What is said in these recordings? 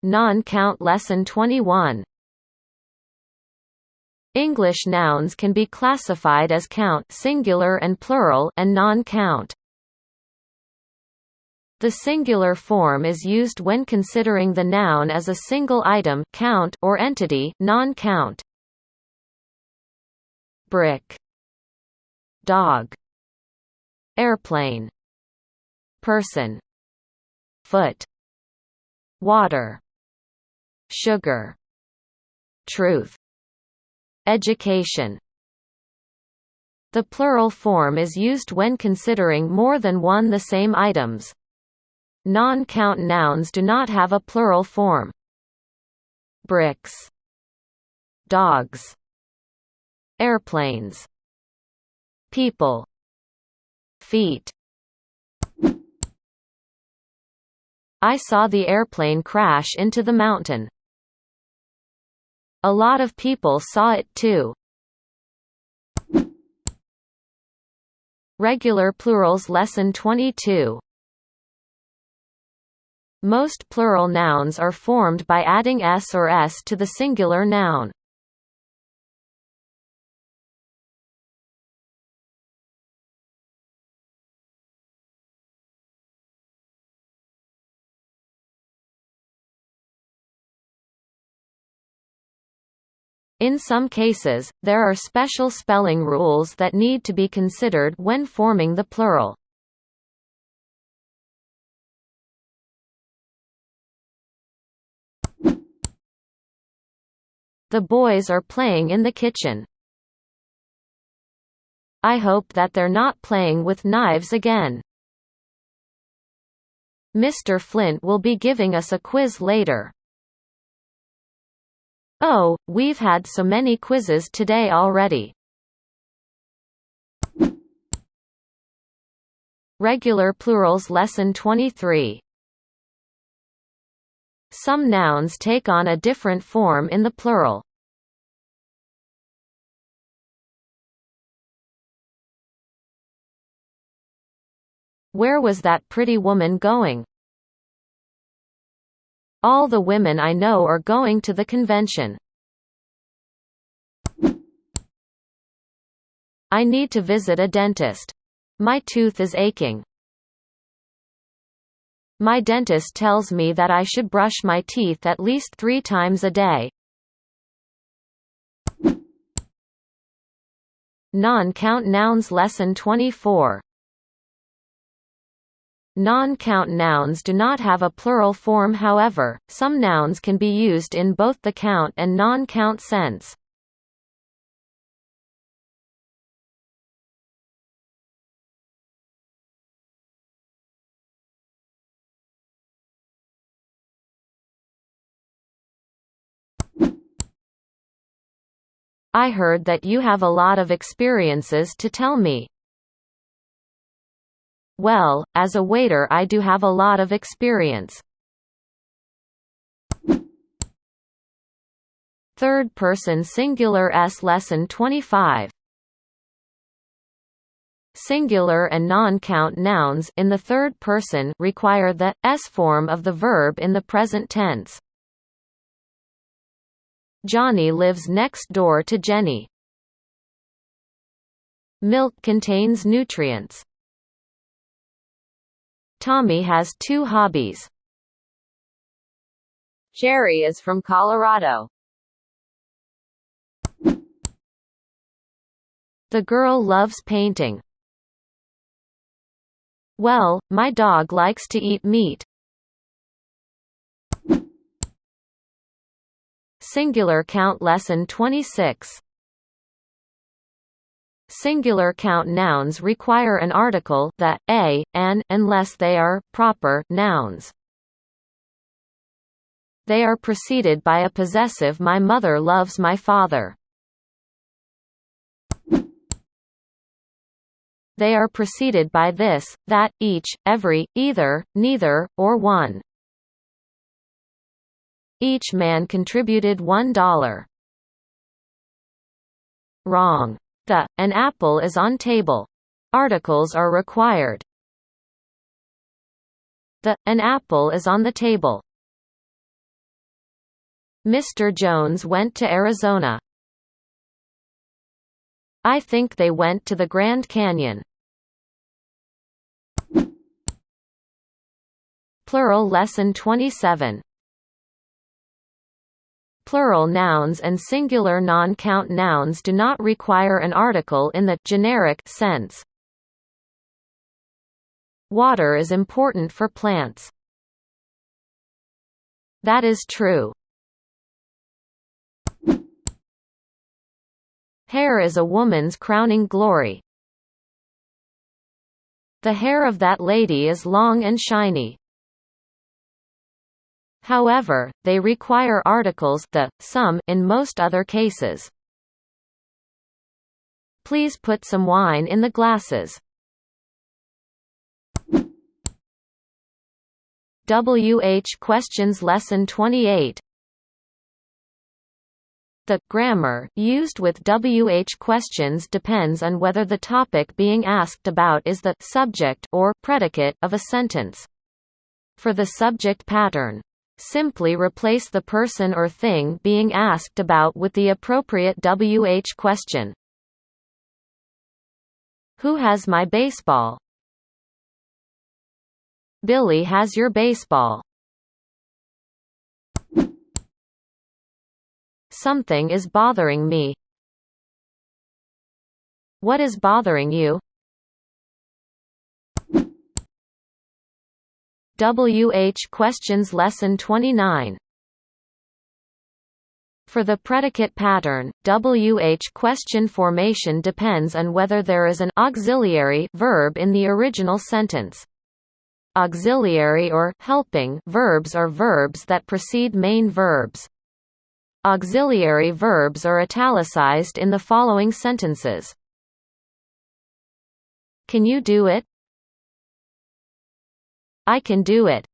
Non-count Lesson 21. English nouns can be classified as count singular and plural and non-count. The singular form is used when considering the noun as a single item count or entity non-count. Brick, dog, airplane, person, foot, water, sugar, truth, education. The plural form is used when considering more than one the same items. Non-count nouns do not have a plural form. Bricks, dogs, airplanes, people, feet. I saw the airplane crash into the mountain. A lot of people saw it too. Regular plurals Lesson 22. Most plural nouns are formed by adding s or s to the singular noun. In some cases, there are special spelling rules that need to be considered when forming the plural. The boys are playing in the kitchen. I hope that they're not playing with knives again. Mr. Flint will be giving us a quiz later. Oh, we've had so many quizzes today already. Regular plurals Lesson 23. Some nouns take on a different form in the plural. Where was that pretty woman going? All the women I know are going to the convention. I need to visit a dentist. My tooth is aching. My dentist tells me that I should brush my teeth at least 3 times a day. Non-count nouns Lesson 24. Non-count nouns do not have a plural form. However, some nouns can be used in both the count and non-count sense. I heard that you have a lot of experiences to tell me. Well, as a waiter I do have a lot of experience. Third person singular s Lesson 25. Singular and non-count nouns in the third person require the s form of the verb in the present tense. Johnny lives next door to Jenny. Milk contains nutrients. Tommy has 2 hobbies. Jerry is from Colorado. The girl loves painting. Well, my dog likes to eat meat. Singular count Lesson 26. Singular count nouns require an article, the, a, an, unless they are proper nouns. They are preceded by a possessive. My mother loves my father. They are preceded by this, that, each, every, either, neither, or one. Each man contributed $1. Wrong. The, an apple is on table. Articles are required. The, an apple is on the table. Mr. Jones went to Arizona. I think they went to the Grand Canyon. Plural Lesson 27. Plural nouns and singular non-count nouns do not require an article in the generic sense. Water is important for plants. That is true. Hair is a woman's crowning glory. The hair of that lady is long and shiny. However, they require articles the, some in most other cases. Please put some wine in the glasses. Questions Lesson 28. The grammar used with questions depends on whether the topic being asked about is the subject or predicate of a sentence. For the subject pattern, simply replace the person or thing being asked about with the appropriate question. Who has my baseball? Billy has your baseball. Something is bothering me. What is bothering you? Questions Lesson 29. For the predicate pattern, question formation depends on whether there is an auxiliary verb in the original sentence. Auxiliary or helping verbs are verbs that precede main verbs. Auxiliary verbs are italicized in the following sentences. Can you do it? I can do it.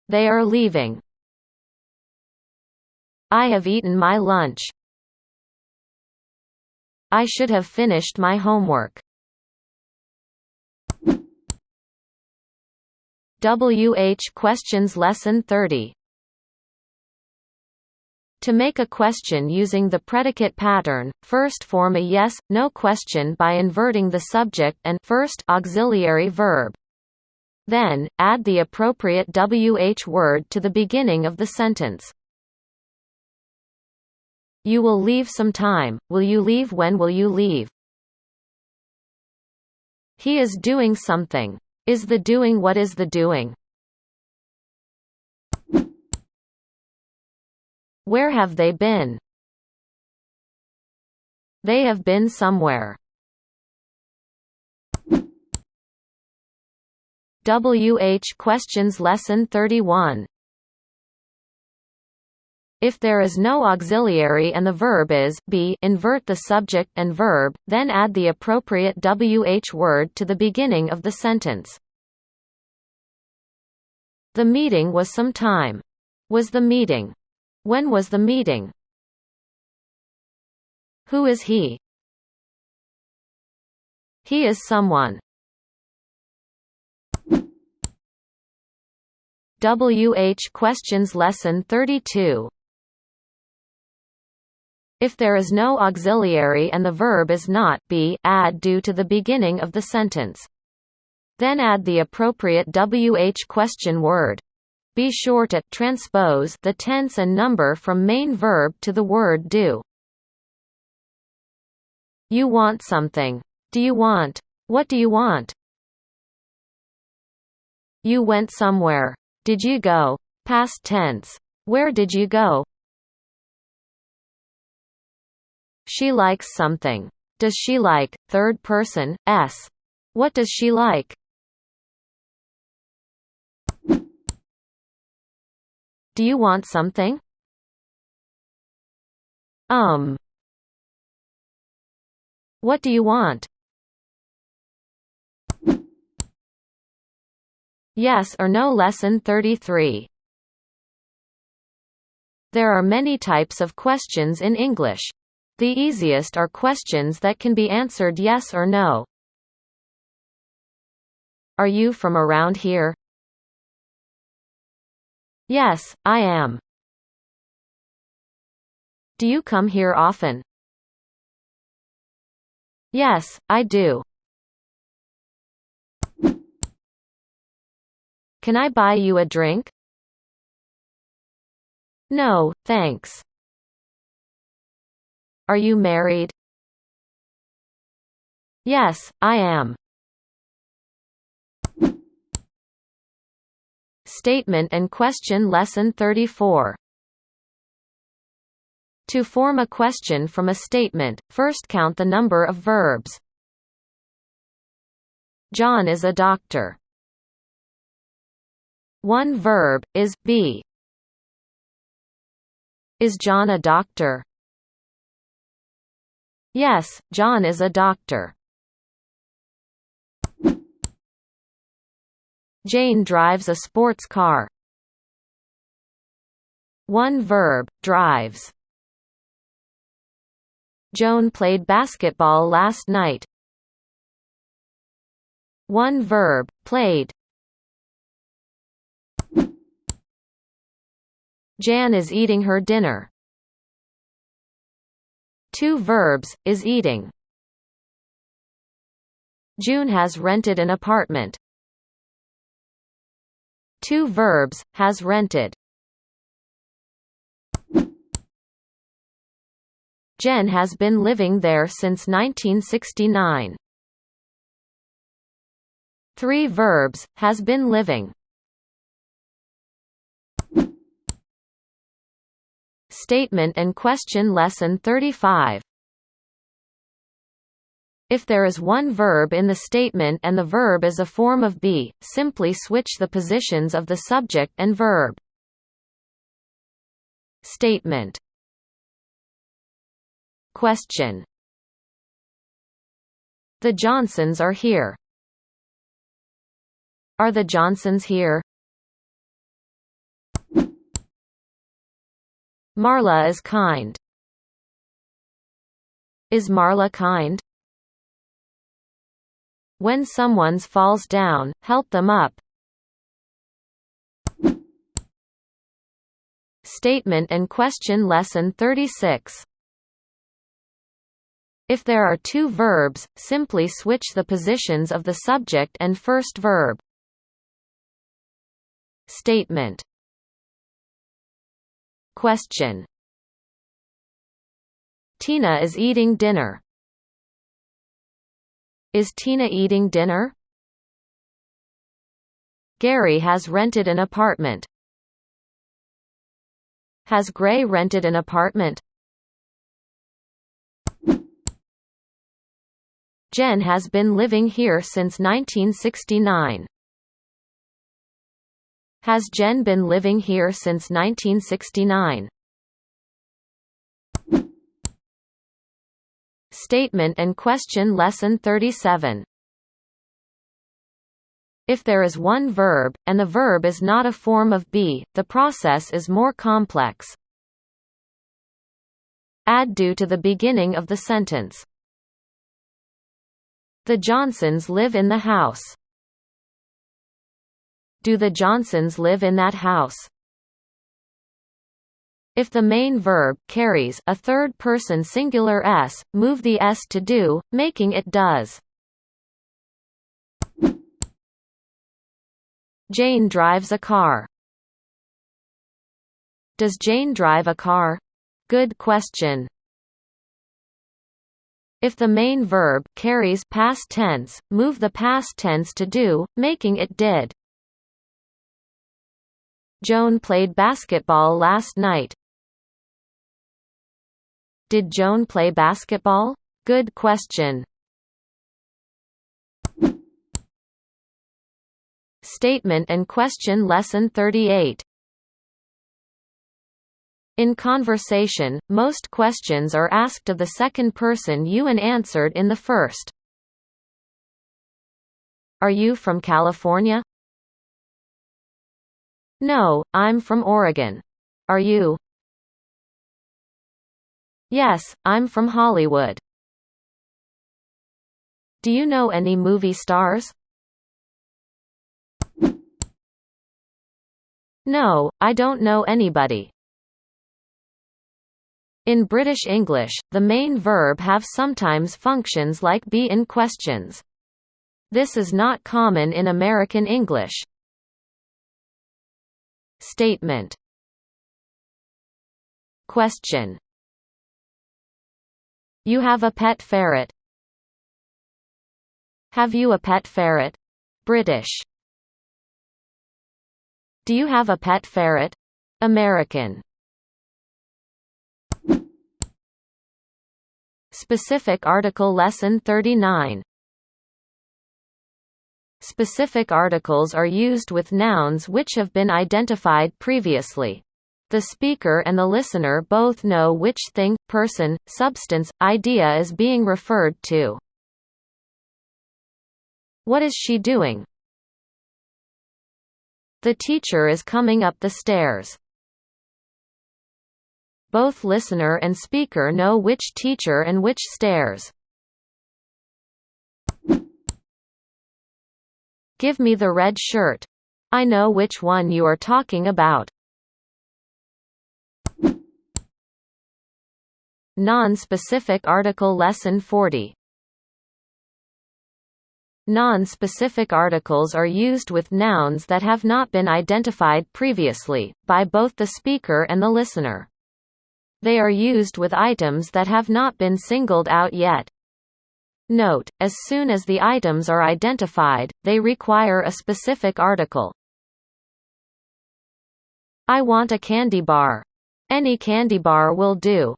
They are leaving. I have eaten my lunch. I should have finished my homework. Questions Lesson 30. To make a question using the predicate pattern, first form a yes/no question by inverting the subject and first auxiliary verb. Then, add the appropriate word to the beginning of the sentence. You will leave some time. Will you leave? When will you leave? He is doing something. Is the doing? What is the doing? Where have they been? They have been somewhere. Questions Lesson 31. If there is no auxiliary and the verb is be, invert the subject and verb, then add the appropriate word to the beginning of the sentence. The meeting was some time. Was the meeting? When was the meeting? Who is he? He is someone. Questions Lesson 32. If there is no auxiliary and the verb is not be, add do to the beginning of the sentence. Then add the appropriate question word. Be sure to transpose the tense and number from main verb to the word do. You want something. Do you want? What do you want? You went somewhere. Did you go? Past tense. Where did you go? She likes something. Does she like? Third person, s. What does she like? Do you want something? What do you want? Yes or no. Lesson 33. There are many types of questions in English. The easiest are questions that can be answered yes or no. Are you from around here? Yes, I am. Do you come here often? Yes, I do. Can I buy you a drink? No, thanks. Are you married? Yes, I am. Statement and question lesson 34. To form a question from a statement, first count the number of verbs. John is a doctor. One verb is be. Is John a doctor? Yes, John is a doctor. Jane drives a sports car. One verb, drives. Joan played basketball last night. One verb, played. Jan is eating her dinner. Two verbs, is eating. June has rented an apartment. Two verbs, has rented. Jen has been living there since 1969. Three verbs, has been living. Statement and question lesson 35. If there is one verb in the statement and the verb is a form of be, simply switch the positions of the subject and verb. Statement. Question. The Johnsons are here. Are the Johnsons here? Marla is kind. Is Marla kind? When someone falls down, help them up. Statement and question lesson 36. If there are two verbs, simply switch the positions of the subject and first verb. Statement. Question. Tina is eating dinner. Is Tina eating dinner? Gary has rented an apartment. Has Gray rented an apartment? Jen has been living here since 1969. Has Jen been living here since 1969? Statement and question lesson 37. If there is one verb, and the verb is not a form of be, the process is more complex. Add do to the beginning of the sentence. The Johnsons live in the house. Do the Johnsons live in that house? If the main verb carries a third-person singular s, move the s to do, making it does. Jane drives a car. Does Jane drive a car? Good question. If the main verb carries past tense, move the past tense to do, making it did. Joan played basketball last night. Did Joan play basketball? Good question. Statement and question lesson 38. In conversation, most questions are asked of the second person and answered in the first. Are you from California? No, I'm from Oregon. Are you? Yes, I'm from Hollywood. Do you know any movie stars? No, I don't know anybody. In British English, the main verb have sometimes functions like be in questions. This is not common in American English. Statement. Question. You have a pet ferret. Have you a pet ferret? British. Do you have a pet ferret? American. Specific article Lesson 39. Specific articles are used with nouns which have been identified previously. The speaker and the listener both know which thing, person, substance, idea is being referred to. What is she doing? The teacher is coming up the stairs. Both listener and speaker know which teacher and which stairs. Give me the red shirt. I know which one you are talking about. Non-specific article Lesson 40. Non-specific articles are used with nouns that have not been identified previously, by both the speaker and the listener. They are used with items that have not been singled out yet. Note, as soon as the items are identified, they require a specific article. I want a candy bar. Any candy bar will do.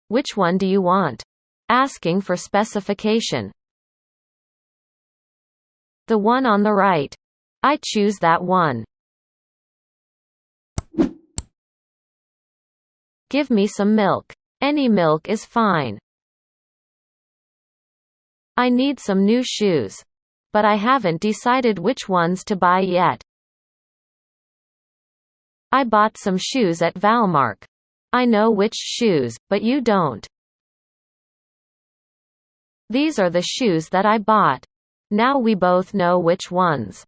Which one do you want? Asking for specification. The one on the right. I choose that one. Give me some milk. Any milk is fine. I need some new shoes. But I haven't decided which ones to buy yet. I bought some shoes at Valmark. I know which shoes, but you don't. These are the shoes that I bought. Now we both know which ones.